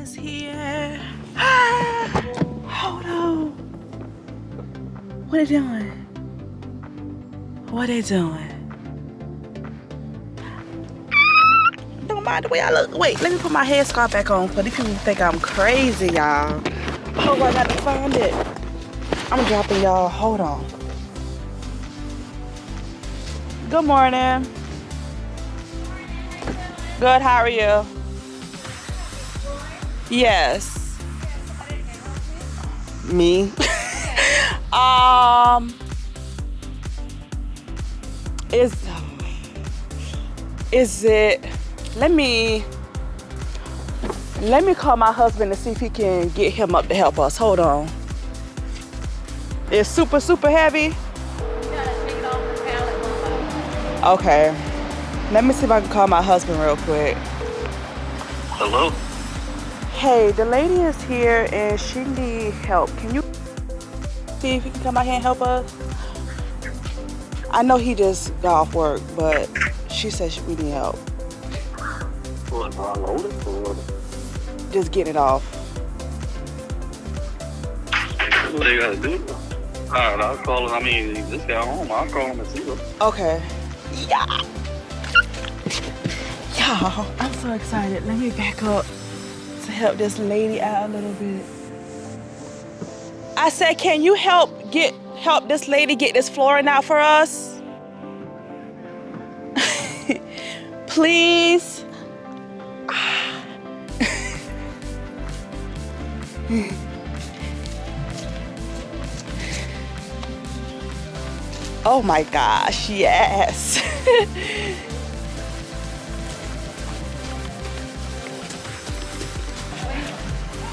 is here. Hold on. What are they doing? What are they doing? Don't mind the way I look. Wait, let me put my headscarf back on for these people think I'm crazy, y'all. Oh, I got to find it. I'm dropping y'all. Hold on. Good morning. Good, how are you? Yes. Me? Is it, let me call my husband to see if he can get him up to help us. Hold on. It's super heavy? You gotta take it off the pallet. Okay. Let me see if I can call my husband real quick. Hello? Hey, the lady is here and she needs help. Can you see if he can come out here and help us? I know he just got off work, but she said we need help. What, unload it or Just get it off. what do you gotta do? Alright, I'll call him. I mean, this guy home. I'll call him and see him. Okay. Yeah. Y'all, I'm so excited. Let me back up to help this lady out a little bit. I said, can you help this lady get this flooring out for us? Please. Oh my gosh, yes.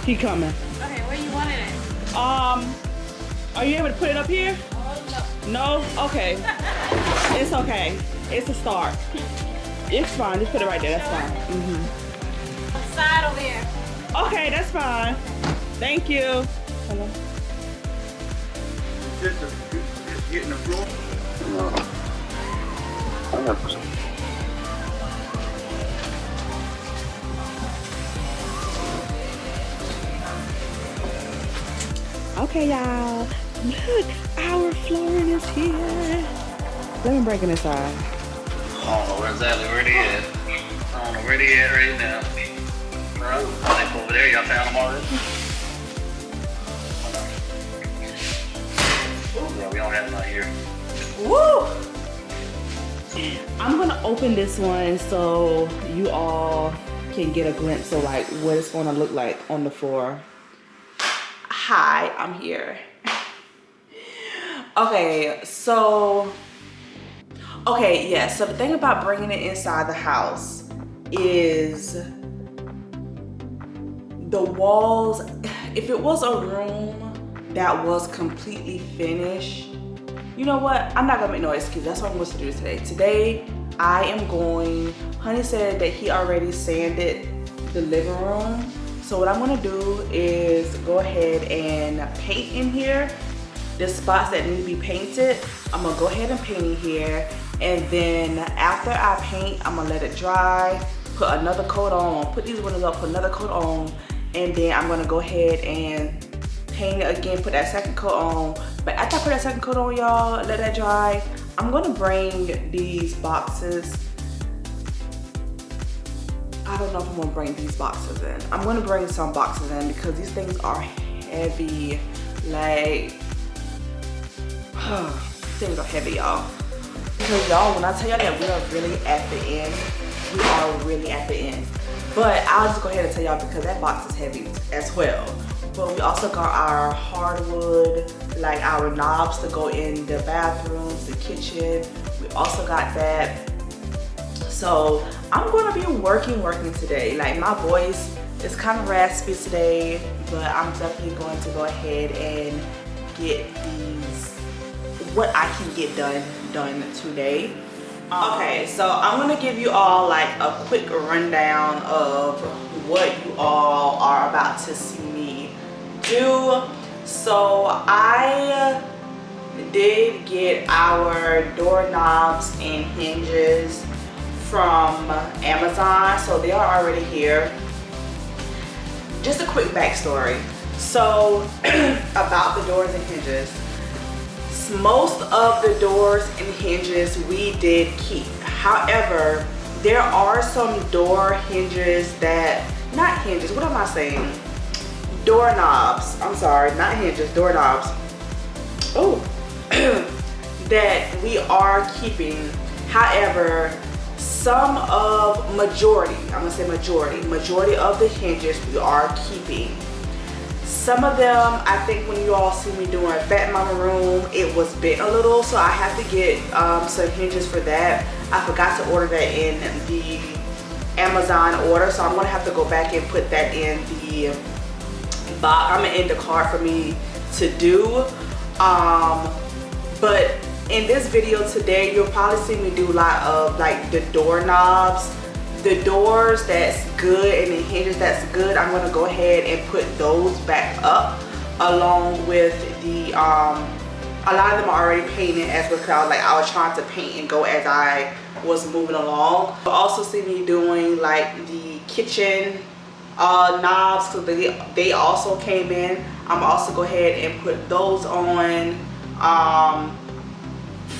He coming. Okay, where you wanted it? Are you able to put it up here? No? Okay. It's okay. It's a start. It's fine. Just put it right there. That's fine. Side over here. Okay, that's fine. Thank you. Hello. Just getting the floor. No. 100%. Okay, y'all. Look, our flooring is here. Let me break it inside. I don't know exactly where they at. I don't know where they at right now. Right? Like over there, y'all found them already? Yeah, we don't have none here. Woo! I'm gonna open this one so you all can get a glimpse of like what it's gonna look like on the floor. Hi, I'm here. Okay, so the thing about bringing it inside the house is the walls. If it was a room that was completely finished, you know what? I'm not gonna make no excuse. That's what I'm going to do today. Today, I am going, Honey said that he already sanded the living room. So what I'm gonna do is go ahead and paint in here. The spots that need to be painted, I'm gonna go ahead and paint in here. And then after I paint, I'm gonna let it dry, put another coat on, put these windows up, put another coat on, and then I'm gonna go ahead and paint it again, put that second coat on. But after I put that second coat on, y'all, let that dry, I'm gonna bring these boxes. I don't know if I'm gonna bring these boxes in. I'm gonna bring some boxes in because these things are heavy. Like, things are heavy, y'all. Because y'all, when I tell y'all that we are really at the end, we are really at the end. But I'll just go ahead and tell y'all because that box is heavy as well. But we also got our hardwood, like our knobs to go in the bathrooms, the kitchen. We also got that. So I'm gonna be working today. Like my voice is kind of raspy today, but I'm definitely going to go ahead and get these, what I can get done today. Okay, so I'm gonna give you all like a quick rundown of what you all are about to see me do. So I did get our doorknobs and hinges from Amazon, so they are already here. just a quick backstory. So about the doors and hinges, most of the doors and hinges we did keep. However, there are some door hinges that, not hinges, what am I saying? Doorknobs, I'm sorry, not hinges, doorknobs. Oh, that we are keeping. However, majority of the hinges we are keeping. Some of them, I think when you all see me doing Fat Mama Room, it was bent a little, so I have to get some hinges for that. I forgot to order that in the Amazon order, so I'm gonna have to go back and put that in the box. I'm in the cart for me to do. But in this video today, you'll probably see me do a lot of like the doorknobs, the doors that's good, and the hinges that's good. I'm gonna go ahead and put those back up along with the a lot of them are already painted as well. Like I was trying to paint and go as I was moving along. You'll also see me doing like the kitchen knobs, so they also came in. I'm also go ahead and put those on.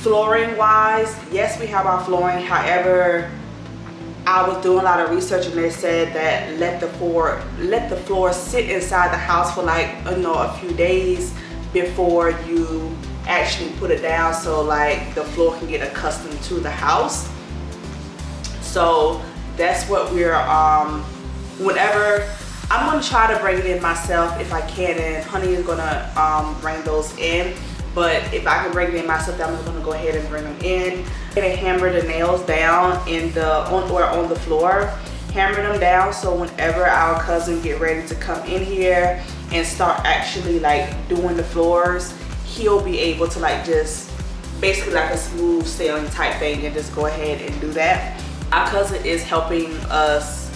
Flooring wise, yes, we have our flooring. However, I was doing a lot of research and they said that let the floor sit inside the house for like, you know, a few days before you actually put it down, so like the floor can get accustomed to the house. So that's what we're whenever I'm gonna try to bring it in myself if I can, and Honey is gonna bring those in. But if I can bring it in myself, then I'm just gonna go ahead and bring them in. And hammer the nails down on the floor. Hammer them down so whenever our cousin get ready to come in here and start actually like doing the floors, he'll be able to like just basically like a smooth sailing type thing and just go ahead and do that. Our cousin is helping us.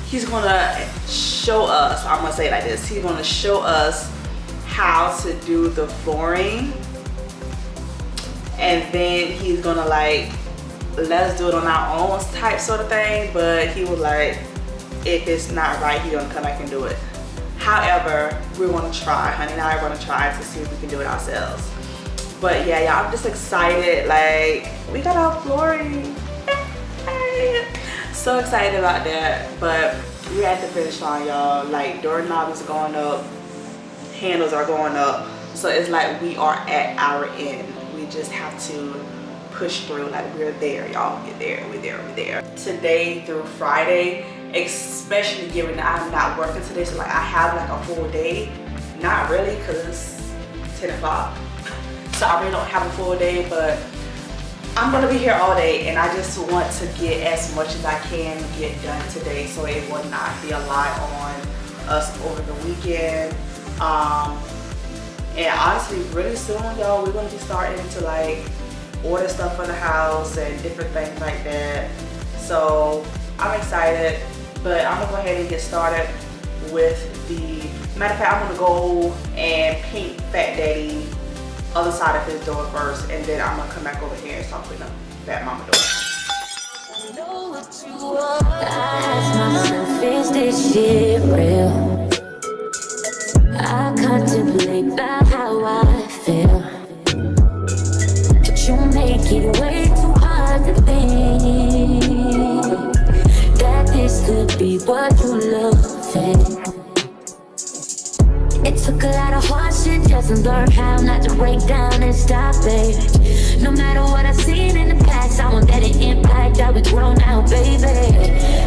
He's gonna show us, I'm gonna say it like this, he's gonna show us how to do the flooring, and then he's gonna like let us do it on our own type sort of thing. But he was like, if it's not right, he's gonna come back and do it. However, we're gonna try. Honey and I are gonna try to see if we can do it ourselves. But yeah, y'all, I'm just excited. Like, we got our flooring. So excited about that. But we're at the finish line, y'all. Like, doorknobs are going up, handles are going up, so it's like we are at our end. We just have to push through. Like, we're there, y'all. We're there. Today through Friday, especially given that I'm not working today, so like I have like a full day. Not really, because it's 10 o'clock, so I really don't have a full day, but I'm gonna be here all day, and I just want to get as much as I can get done today, so it will not be a lot on us over the weekend. And honestly, really soon, y'all, we're gonna be starting to like order stuff for the house and different things like that. So I'm excited, but I'm gonna go ahead and get started with the, matter of fact, I'm gonna go and paint Fat Daddy other side of his door first, and then I'm gonna come back over here and start putting up Fat Mama door. I ask myself, is this shit real? I contemplate about how I feel, but you make it way too hard to think that this could be what you love. It took a lot of hard shit just to learn how not to break down and stop, baby. No matter what I've seen in the past, I won't let it impact how we grow now, baby.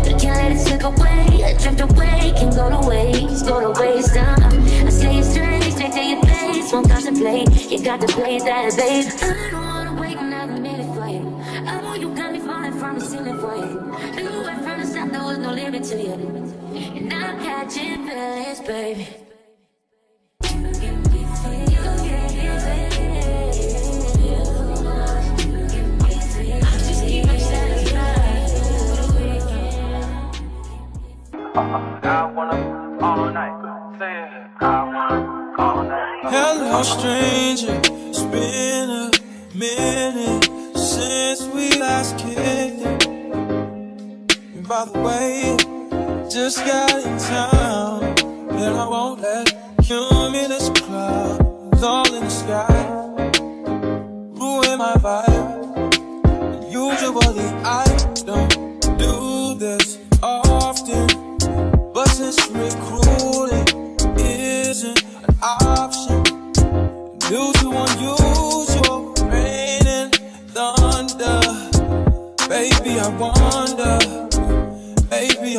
But can't let it slip away, drift away, can go to waste, I say it straight to your face, won't contemplate, you got to play that, babe. I don't wanna wait another minute for you. I know you got me falling from the ceiling for you. Knew right from the start there was no limit to you, and I'm catching feelings, baby. Hello, stranger. It's been a minute since we last kicked it. And by the way, just got in town, and I won't let cumulus clouds all in the sky ruin my vibe. Usually I don't do this often, but since recruiting isn't an option due to unusual rain and thunder, baby I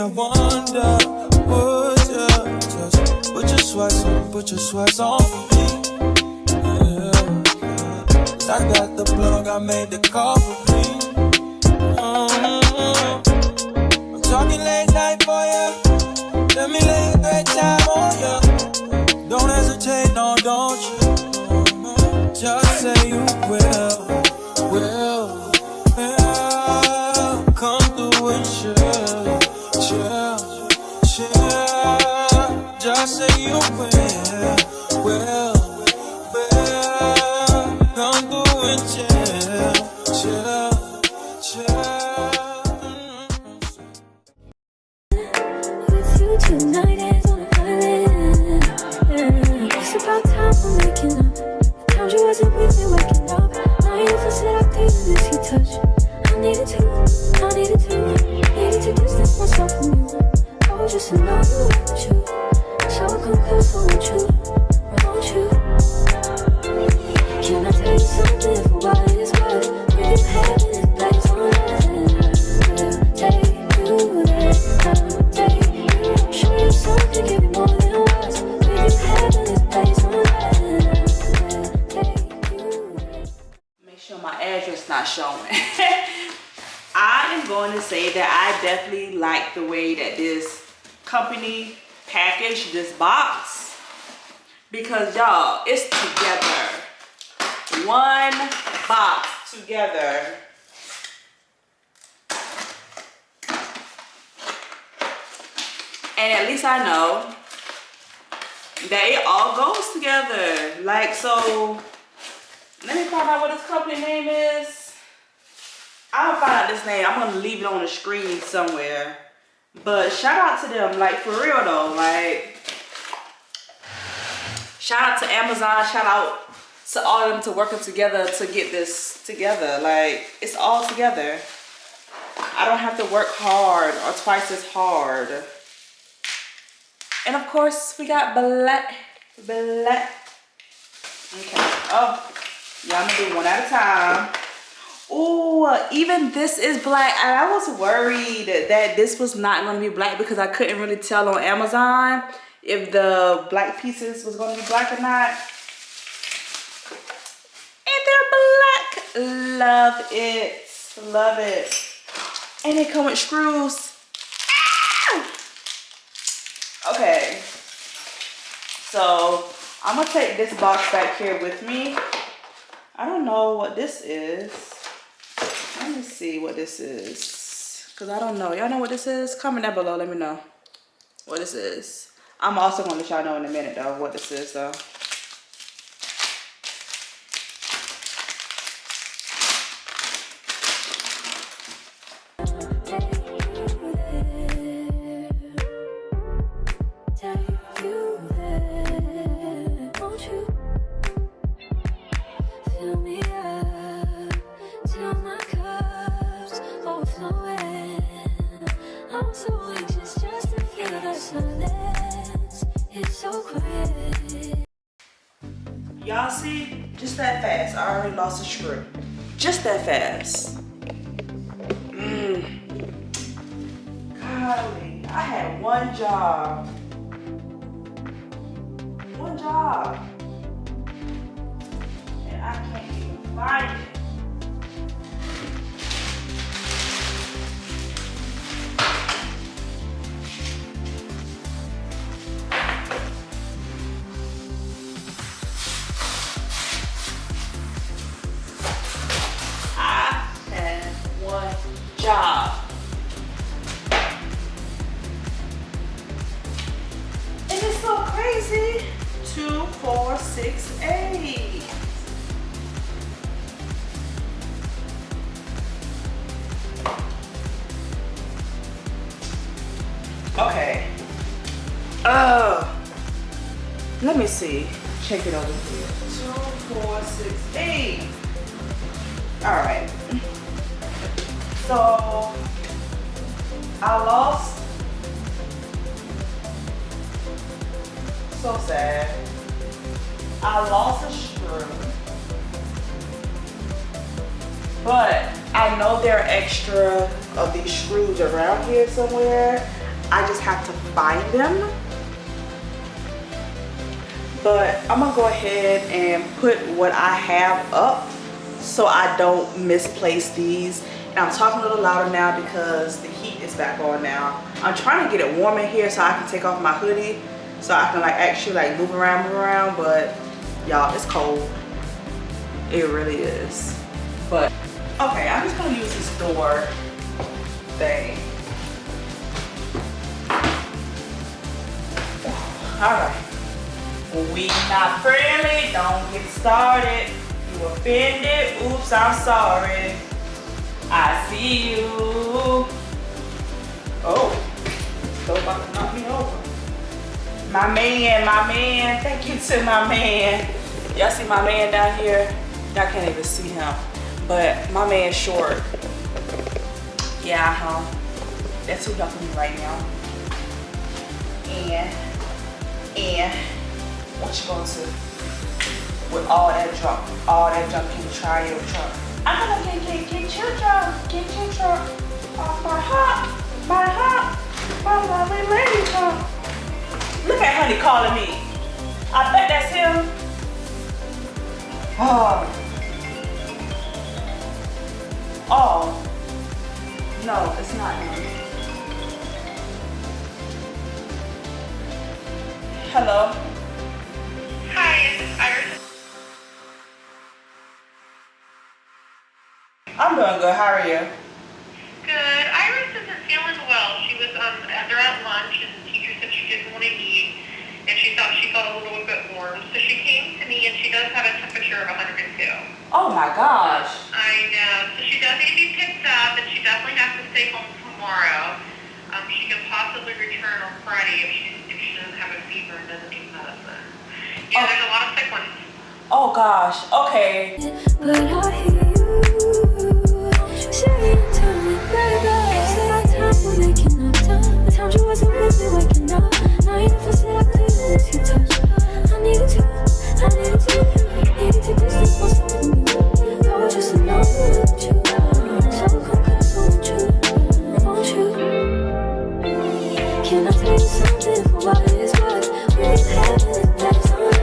wonder, would you just put your sweats on for me? Yeah. I got the plug, I made the call for me. I'm talking late night for ya. Let me lay a great time on ya. Don't hesitate, no, don't you? Just say you will. Come through and chill. Just say you will. Come through and chill. With you tonight is on an island. It's about time for making up. The times you wasn't with me waking up. Now you for seductive and this he touch. I needed to distance myself from you. I was just to know you weren't true. So I come close, won't you? Can I tell you something for what it's worth? If you have this place on earth, I'll take you there. I'll take you. Show you something, give you more than words. If you have this place on earth, I'll take you there. Make sure my address not showing. I am going to say that I definitely like the way that this company packaged this box, because y'all, it's together. One box together. And at least I know that it all goes together. Like, so let me find out what this company name is. I'm gonna find out this name. I'm gonna leave it on the screen somewhere. But shout out to them, like, for real though. Like, shout out to Amazon, shout out to all of them to working together to get this together. Like, it's all together. I don't have to work hard or twice as hard. And of course, we got black. Okay. Oh, yeah, I'm gonna do one at a time. Ooh, even this is black. And I was worried that this was not gonna be black because I couldn't really tell on Amazon if the black pieces was gonna be black or not. And they're black. Love it. Love it. And they come with screws. Ow! Okay. So I'm gonna take this box back here with me. I don't know what this is. Let me see what this is, because I don't know. Y'all know what this is? Comment down below, let me know what this is. I'm also going to let y'all know in a minute though what this is though. Y'all see? Just that fast. I already lost a screw. Just that fast. Golly, I had one job. One job. And I can't even find it. Job. And it's so crazy. 2, 4, 6, 8. Okay. Let me see. Check it over here. 2, 4, 6, 8. All right. So I lost. So sad. I lost a screw, but I know there are extra of these screws around here somewhere. I just have to find them. But I'm gonna go ahead and put what I have up so I don't misplace these. And I'm talking a little louder now because the heat is back on now. I'm trying to get it warm in here so I can take off my hoodie so I can like actually like move around, but y'all, it's cold. It really is. But okay, I'm just gonna use this door thing. All right. We not friendly, don't get started. You offended, oops, I'm sorry. I see you. Oh, so about to knock me over. My man, thank you to my man. Y'all see my man down here? Y'all can't even see him, but my man's short. Yeah, that's who helping me right now. And what you going to with all that junk in the try your trunk? I'm gonna get your trunk off my lovely lady trunk. Look at honey calling me. I bet that's him. Oh, no, it's not him. Hello. Hi, this is Iris. I'm doing good. How are you? Good. Iris isn't feeling well. She was they're at lunch, and the teacher said she didn't want to eat, and she thought she felt a little bit warm. So she came to me, and she does have a temperature of 102. Oh my gosh. I know. So she does need to be picked up, and she definitely has to stay home tomorrow. She can possibly return on Friday if she doesn't have a fever and doesn't need medicine. Yeah, there's a lot of sick ones. Oh gosh. Okay. But I hear you saying to me, baby, said our time we're making up time. The times you wasn't really waking up. Now you never said I couldn't let you touch. I needed to distance myself from you. I was just alone with you. So come close, won't you? Can I tell you something for what it is worth? We didn't have it, that's all right.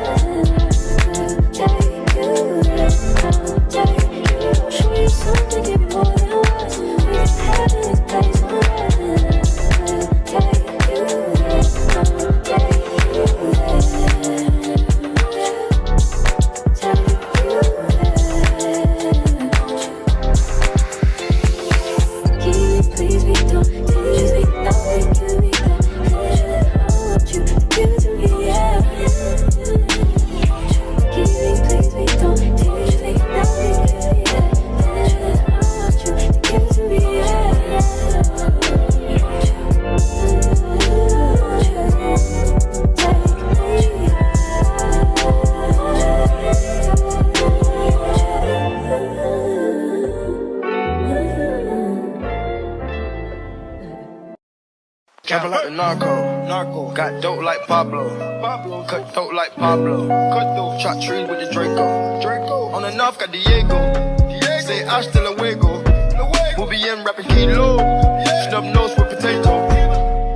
Take you there, I'll take you. I'll show you something, give you more than words. We didn't have it, that's all right. Take you there, I'll take you there. Take you there. Can you please be done? Can you just be nothing? Give me that. I want you to give it to me, yeah. Can you please be done? Can you just be nothing? Give me that. I want you to give it to me, yeah. Trapping like the narco. Got dope like Pablo. Cut dope like Pablo. Chop trees with the Draco. On the north got Diego. Say hasta luego. We'll be in rapping kilo. Snub nose with potato.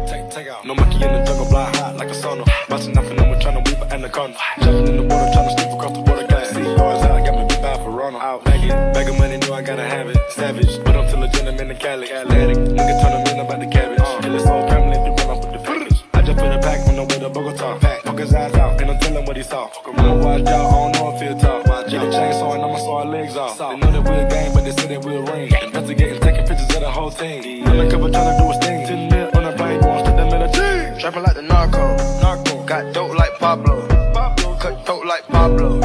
Take out. No monkey in the jungle, fly high like a sauna. Bouncing nothing, I'm trying to weave an anaconda. Jumping in the water, trying to sleep across the water. Got see cars out, got me big bad for Ronald. Out bag of money, know I gotta have it. Savage, but I'm still a gentleman in Cali. Athletic, nigga turn them in about the cabbage. Kill his whole family, they run off with the package. I just put a pack on the way to Bogota. Fuck his eyes out, and I'm telling what he saw. I'ma watch out, I don't know if he'll talk. Get a chainsaw and I'ma saw our legs off. They know that we're a gang, but they say that we'll ring. Investigating, taking pictures of the whole team. Undercover trying to do his thing. 10 mil on a plane, going straight them in a G. Trapping like the narco. Got dope like Pablo. Cut dope like Pablo.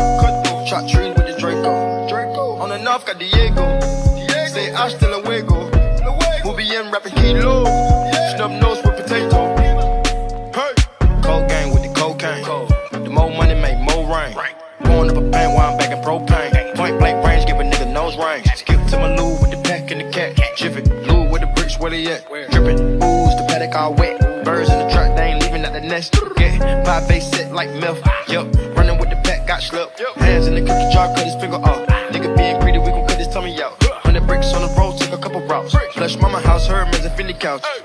Chop trees with the Draco. On the north got Diego. Say hasta luego. We'll be in rapping kilo. Snub nose with potato. Hey. Cold really at? Drippin', ooze, the paddock all wet. Birds in the truck, they ain't leaving at the nest. Yeah, 5 base set like milk. Yup, running with the pack, got slipped. Hands in the cookie jar, cut his finger off. Nigga being greedy, we gon' cut his tummy out. 100 bricks on the road, took a couple routes. Flush mama house, Hermes and Philly couch. I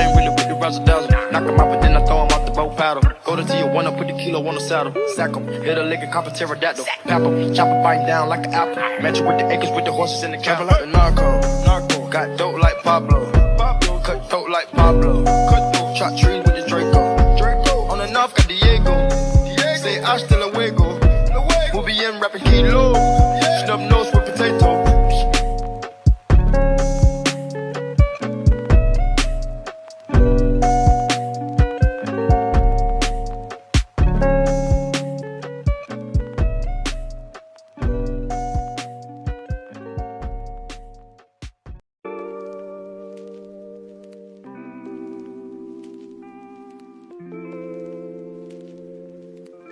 ain't really with the razzle dazzle. Knock him out, but then I throw him off the boat paddle. Go to Tijuana, put the kilo on the saddle. Sack him, hit a lick and cop a pterodactyl. Pap him, chop a bite down like an apple. Match it with the acres, with the horses in the cattle. Like the narco, got dope like Pablo. Cut throat like Pablo. Chop trees with the Draco. On the north, got Diego. Say hasta luego. We'll be in rapping kilo. Snub nose with potato.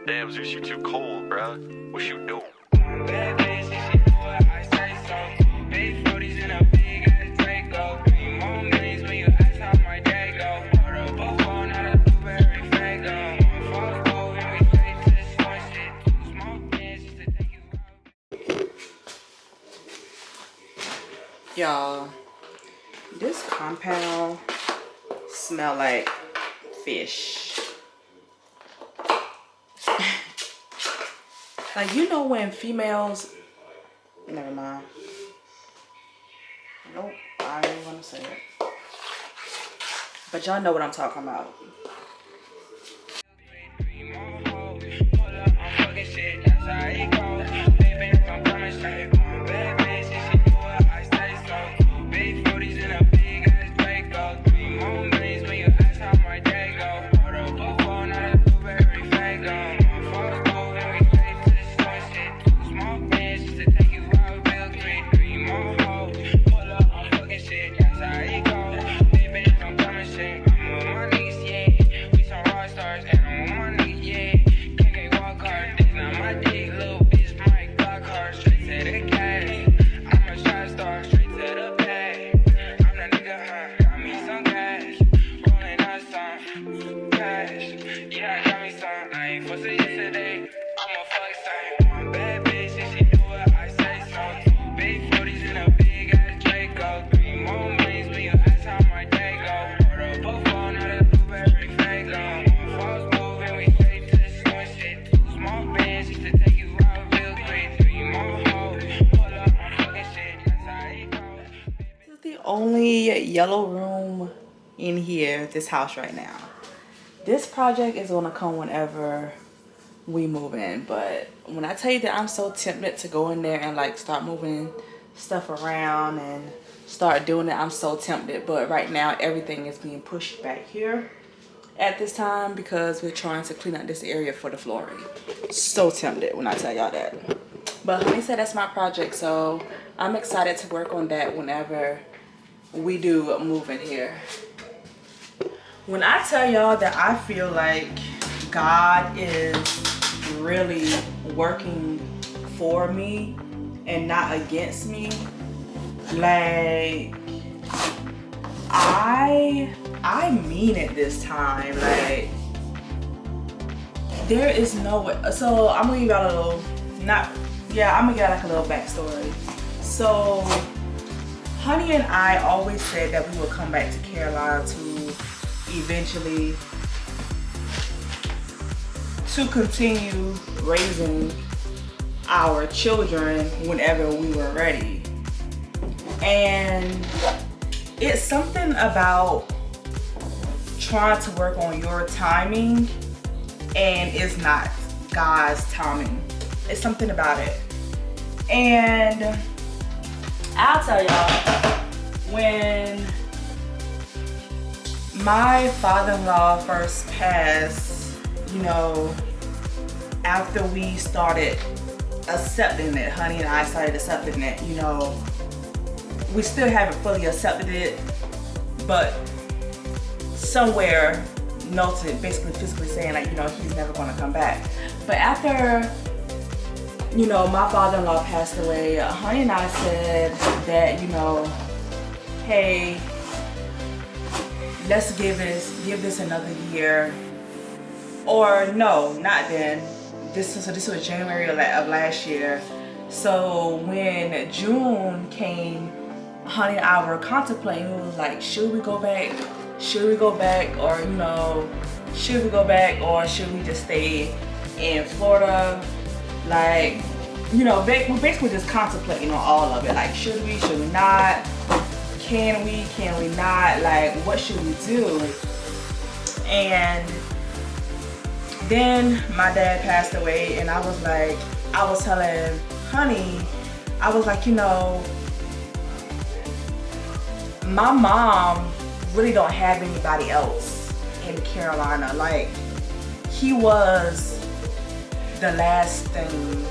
Damn, Zeus, you too cold, bruh. What you doing? Bad bitch, if she do it, I say so. Big 40s in a big ass Draco. 3 more millions when you ask how my day go. Order a buffalo, not a blueberry fago. Falls gold and we straight to the source shit. 2 small bands just to take you out. Y'all, this compound smell like fish. Like, you know when females, never mind. Nope, I ain't gonna say it. But y'all know what I'm talking about. Only yellow room in here, this house right now. This project is gonna come whenever we move in, but when I tell you that I'm so tempted to go in there and like start moving stuff around and start doing it, I'm so tempted. But right now everything is being pushed back here at this time because we're trying to clean up this area for the flooring. So tempted when I tell y'all that. But honey said that's my project, so I'm excited to work on that whenever we do move in here. When I tell y'all that I feel like God is really working for me and not against me, like I mean it this time. Like there is no way. So I'm gonna give y'all a little, I'm gonna give y'all like a little backstory. So Honey and I always said that we would come back to Carolina to eventually continue raising our children whenever we were ready. And it's something about trying to work on your timing and it's not God's timing. It's something about it. And I'll tell y'all, when my father-in-law first passed, you know, after we started accepting it, Honey and I started accepting it, you know, we still haven't fully accepted it, but somewhere noted, basically physically saying like, you know, he's never gonna come back. But after, you know, my father-in-law passed away, Honey and I said that, you know, hey, let's give this another year. Or no, not then. This was January of last year. So when June came, Honey and I were contemplating. It was like, should we go back? Should we go back? Or, you know, should we go back or should we just stay in Florida? Like, you know, we basically just contemplating on all of it. Like, should we not? Can we not? Like, what should we do? And then my dad passed away, and I was telling Honey, I was like, you know, my mom really don't have anybody else in Carolina. Like, he was the last thing.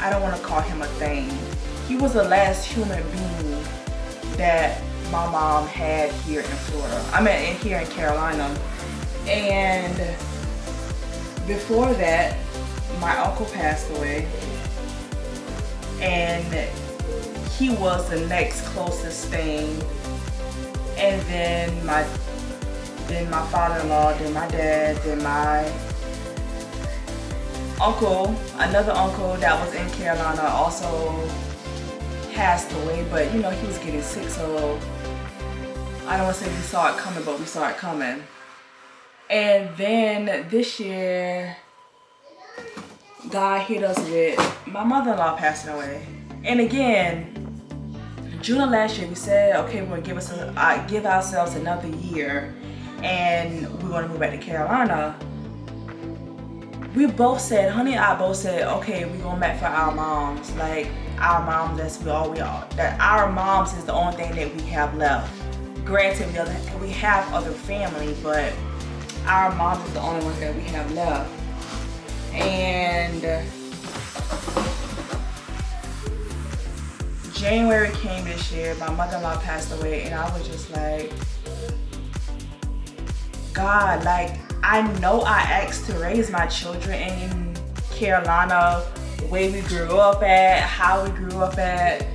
I don't want to call him a thing. He was the last human being that my mom had here in Florida. I mean, here in Carolina. And before that, my uncle passed away, and he was the next closest thing. And then my father-in-law, then my dad, then my uncle, another uncle that was in Carolina, also passed away. But you know, he was getting sick, so I don't want to say we saw it coming, but we saw it coming. And then this year, God hit us with my mother-in-law passing away. And again, June of last year, we said, okay, we're gonna give ourselves another year, and we're gonna move back to Carolina. We both said, Honey and I both said, okay, we're going back for our moms. Like, our moms, that's all we are. That our moms is the only thing that we have left. Granted, we have other family, but our mom is the only one that we have left. And January came this year, my mother-in-law passed away, and I was just like, God, like, I know I asked to raise my children in Carolina, the way we grew up at, how we grew up at,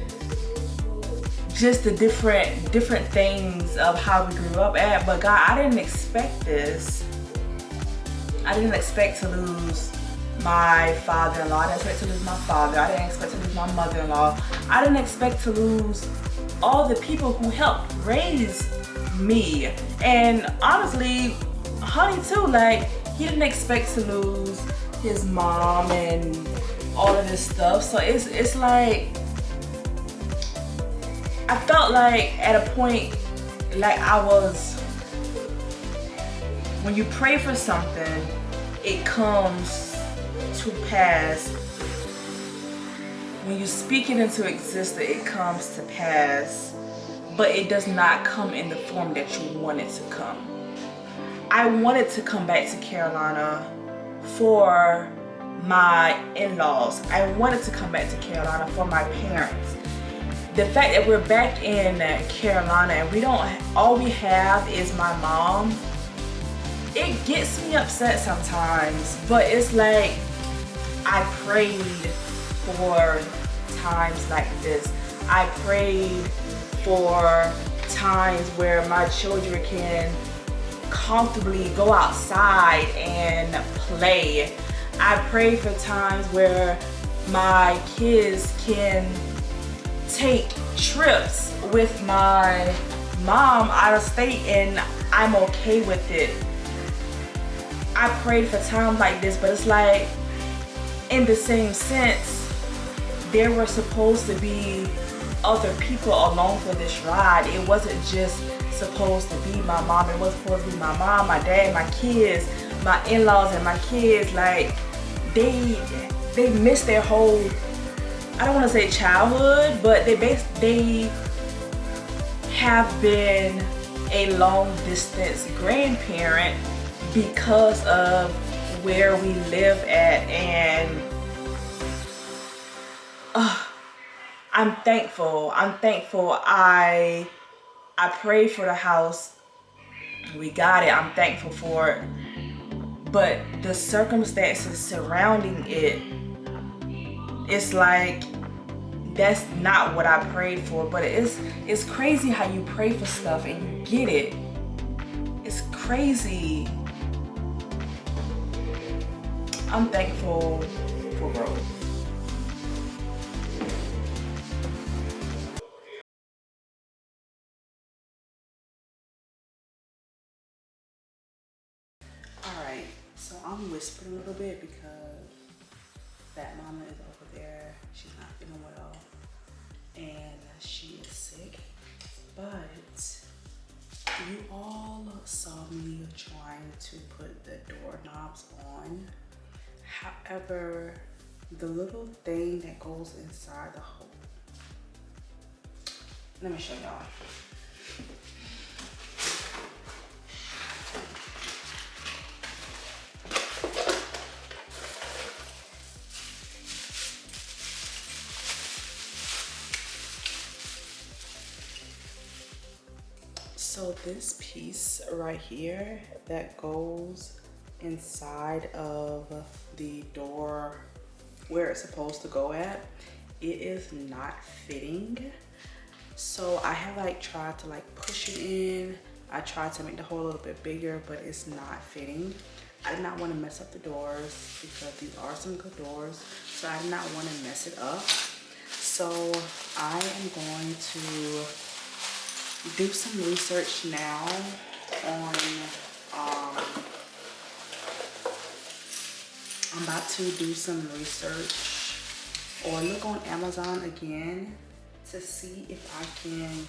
just the different things of how we grew up at. But God, I didn't expect this. I didn't expect to lose my father-in-law. I didn't expect to lose my father. I didn't expect to lose my mother-in-law. I didn't expect to lose all the people who helped raise me. And honestly, Honey too, like, he didn't expect to lose his mom and all of this stuff. So it's like, I felt like at a point, like when you pray for something, it comes to pass. When you speak it into existence, it comes to pass, but it does not come in the form that you want it to come. I wanted to come back to Carolina for my in-laws. I wanted to come back to Carolina for my parents. The fact that we're back in Carolina and all we have is my mom, it gets me upset sometimes. But it's like, I prayed for times like this. I prayed for times where my children can comfortably go outside and play. I pray for times where my kids can take trips with my mom out of state and I'm okay with it. I prayed for times like this, but it's like, in the same sense, there were supposed to be other people along for this ride. It wasn't just supposed to be my mom. It was supposed to be my mom, my dad, my kids, my in-laws, and my kids. Like, they missed their whole, I don't want to say childhood, but they have been a long distance grandparent because of where we live at. And I'm thankful. I prayed for the house. We got it. I'm thankful for it. But the circumstances surrounding it, it's like, that's not what I prayed for. But it's crazy how you pray for stuff and get it. It's crazy. I'm thankful for growth. Alright, so I'm whispering a little bit because that mama is over there. She's not feeling well and she is sick. But you all saw me trying to put the doorknobs on. However, the little thing that goes inside the hole. Let me show y'all. So this piece right here that goes inside of the door where it's supposed to go at, it is not fitting. So I have like tried to like push it in. I tried to make the hole a little bit bigger, but it's not fitting. I did not want to mess up the doors because these are some good doors. So I did not want to mess it up. So I am going to do some research now on I'm about to do some research or look on Amazon again to see if I can,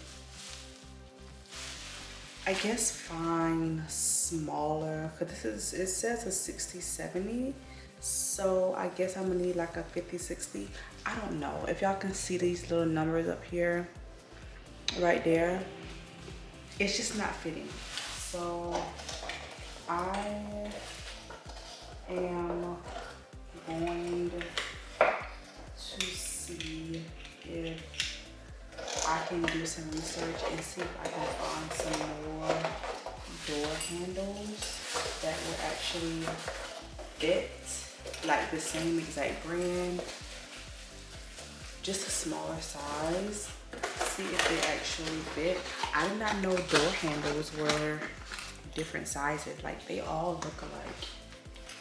I guess, find smaller, because it says a 60-70, so I guess I'm gonna need like a 50-60. I don't know if y'all can see these little numbers up here right there. It's just not fitting. So I am going to see if I can do some research and see if I can find some more door handles that will actually fit, like the same exact brand, just a smaller size. See if they actually fit. I did not know door handles were different sizes. Like they all look alike.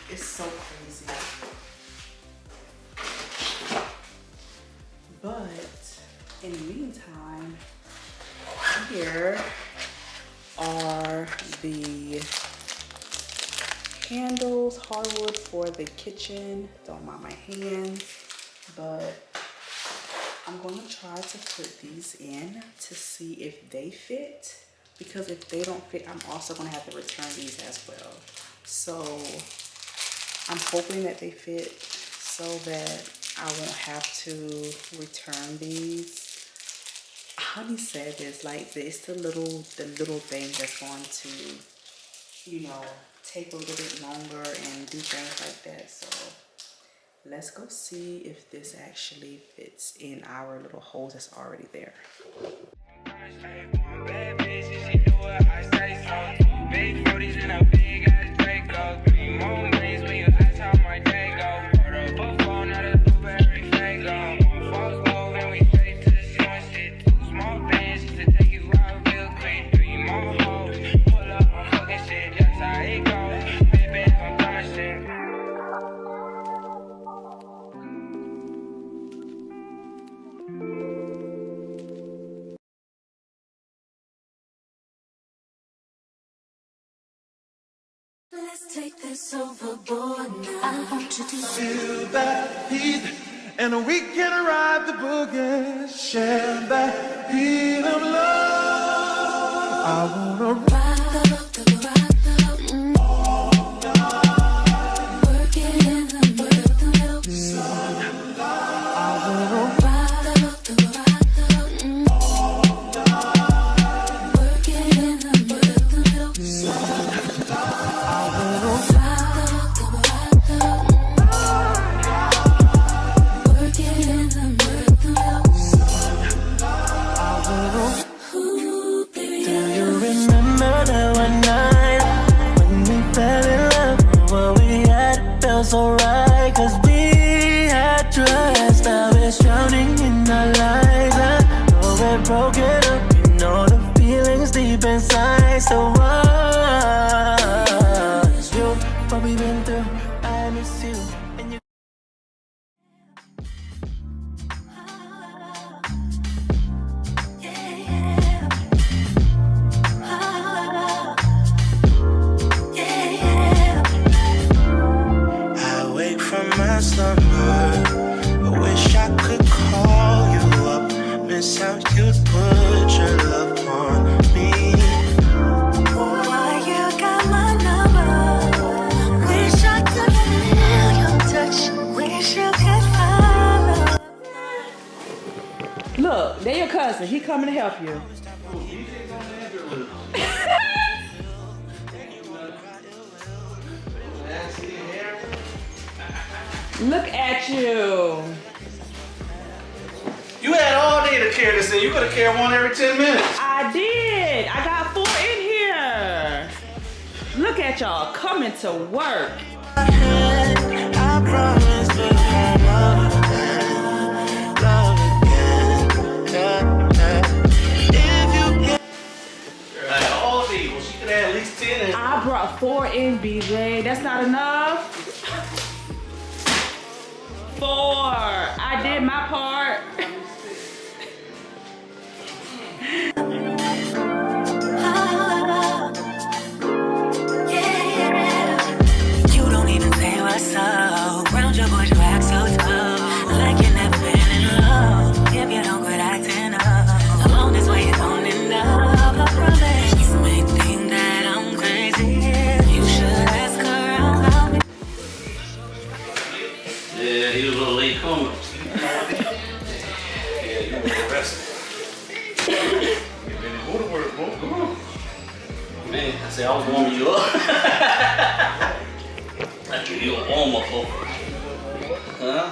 It's so crazy. But in the meantime, here are the handles, hardwood for the kitchen. Don't mind my hands, but I'm going to try to put these in to see if they fit, because if they don't fit, I'm also going to have to return these as well. So I'm hoping that they fit so that I won't have to return these. Honey said this, like it's the little thing that's going to, you know, take a little bit longer and do things like that. So let's go see if this actually fits in our little holes that's already there. Let's take this overboard now. I want you to Feel that heat, and we can ride the boogie. Share that beat of love. I wanna ride all night. Work it in the middle. I wanna so right, cause we had trust. Now it's drowning in our lives. I know we're broken up, you know the feelings deep inside. cousin. He coming to help you. Look at you. You had all day to carry this in. You gotta carry one every 10 minutes. I did. I got 4 in here. Look at y'all coming to work. I promise to love again. If you get Like all day. Well, she could have at least 10 in. I brought 4 in, BJ. That's not enough. 4. I did my part. You don't even say what's up. Round your bush, crack so tough. Like you never been in love. If you don't quit acting up, along this way you're going end up. I promise. You may think that I'm crazy. You should ask around about me. Yeah, he was a little late coming. Yeah, you were arrested. Get ready to go to work, bro. Come on. Man, I said I was warming you up. I give you a warm up, huh?